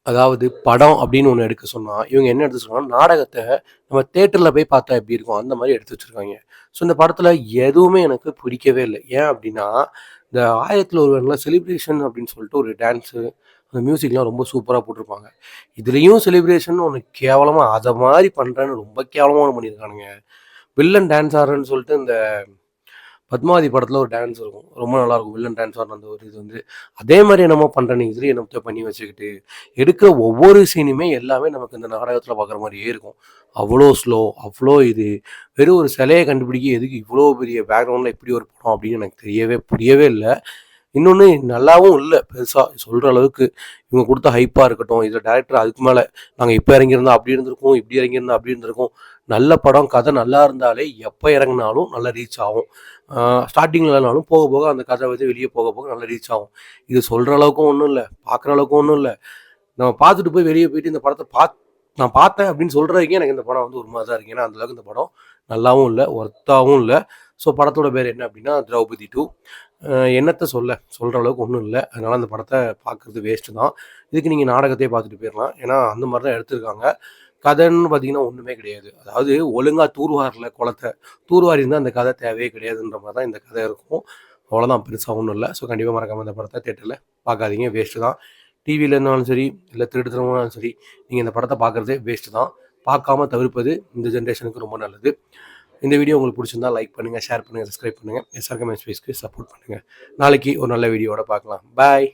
அதாவது படம் அப்படின்னு ஒண்ணு எடுக்க சொன்னா, இவங்க என்ன எடுத்து சொல்றாங்கன்னா, நாடகத்த நம்ம தியேட்டர்ல போய் பார்த்தா எப்படி இருக்கும்? அந்த மாரி எடுத்து வச்சிருக்காய்ங்க. ஸோ இந்த படத்துல எதுவுமே எனக்கு பிடிக்கவே இல்ல. ஏன் அப்படின்னா, இந்த ஆயிரத்துல ஒருவன்ல செலிப்ரேஷன் அப்படின்னு சொல்லிட்டு ஒரு டான்ஸு, அந்த மியூசிக்லாம் ரொம்ப சூப்பரா போட்டிருப்பாங்க. இதுலயும் செலிப்ரேஷன் ஒண்ணு கேவலமா அத மாரி பண்றேன்னு ரொம்ப கேவலமா ஒண்ணு பண்ணியிருக்கானுங்க. வில்லன் டான்ஸ் ஆடுறேன்னு சொல்லிட்டு இந்த பத்மாவதி படத்துல ஒரு டான்ஸ் இருக்கும். ரொம்ப நல்லாயிருக்கும். வில்லன் டான்ஸ் ஆடுன அந்த ஒரு இது வந்து, அதே மாரி என்னமோ பண்ற நீ இதுலயும் என்னத்த பண்ணி வச்சுக்கிட்டு, எடுக்கிற ஒவ்வொரு சீனுமே எல்லாமே நமக்கு இந்த நாடகத்துல பார்க்குற மாரியே இருக்கும். அவ்ளோ ஸ்லோ, அவ்ளோ இது. வெறும் ஒரு சிலைய கண்டுபிடிக்க எதுக்கு இவ்ளோ பெரிய பேக்ரவுண்ட்ல இப்படி ஒரு படம் அப்படின்னு எனக்கு புரியவே இல்ல. இன்னொன்னு நல்லாவும் இல்ல பெருசா. சொல்ற அளவுக்கு. இவங்க குடுத்த ஹைப்பா இருக்கட்டும், இதுல டைரக்டர் அதுக்கு மேல நாங்க இப்ப இறங்கியிருந்தா அப்படி இருந்திருக்கும், இப்படி இறங்கியிருந்தா அப்படி இருந்திருக்கும். நல்ல படம், கதை நல்லா இருந்தாலே எப்ப இறங்குனாலும் நல்லா ரீச் ஆகும். ஆ ஸ்டார்ட்டிங்ல இல்லனாலும் போக போக அந்த கதை வந்து வெளிய போக போக நல்லா ரீச் ஆகும். இது சொல்ற அளவுக்கும் ஒண்ணும் இல்ல. பார்க்குற அளவுக்கும் ஒண்ணும் இல்ல. நம்ம பார்த்துட்டு போய் வெளிய போயிட்டு இந்த படத்த நான் பார்த்தேன் அப்படின்னு சொல்ற வரைக்கும் எனக்கு இந்த படம் வந்து ஒரு மாரி தான் இருக்கு. ஏன்னா அந்த அளவுக்கு இந்த படம் நல்லாவும் இல்ல, ஒர்த்தாவும் இல்ல. ஸோ படத்தோட பேர் என்ன அப்படின்னா, திரௌபதி 2. என்னத்த சொல்ல? சொல்ற அளவுக்கு ஒண்ணும் இல்ல. அதனால அந்த படத்த பார்க்குறது வேஸ்ட்டு தான். இதுக்கு நீங்க நாடகத்தையே பார்த்துட்டு போயிரலாம். ஏன்னா அந்த மாரி தான் எடுத்திருக்காங்க. கதைன்னு பார்த்தீங்கன்னா ஒண்ணுமே கிடையாது. அதாவது ஒழுங்கா தூர்வாரல குளத்த. தூர்வாரி இருந்தா அந்த கதை தேவையே கிடையாதுன்ற மாரி தான் இந்த கதை இருக்கும். அவ்வளோதான், பெருசா ஒண்ணும் இல்ல. ஸோ கண்டிப்பா மறக்காம இந்த படத்த தியேட்டர்ல பார்க்காதீங்க. வேஸ்ட்டு தான். டிவில இருந்தாலும் சரி, இல்ல திருட்டுத்தனமா இருந்தாலும் சரி, நீங்க இந்த படத்த பார்க்குறதே வேஸ்ட்டு தான். பார்க்காம தவிர்ப்பது இந்த ஜெனரேஷனுக்கு ரொம்ப நல்லது. இந்த வீடியோ உங்களுக்கு பிடிச்சிருந்தா லைக் பண்ணுங்க, ஷேர் பண்ணுங்க, சப்ஸ்கிரைப் பண்ணுங்க. எஸ்ஆர்கே ஸ்பேஸ்க்கு சப்போர்ட் பண்ணுங்க. நாளைக்கு ஒரு நல்ல வீடியோவோட பார்க்கலாம். பாய்.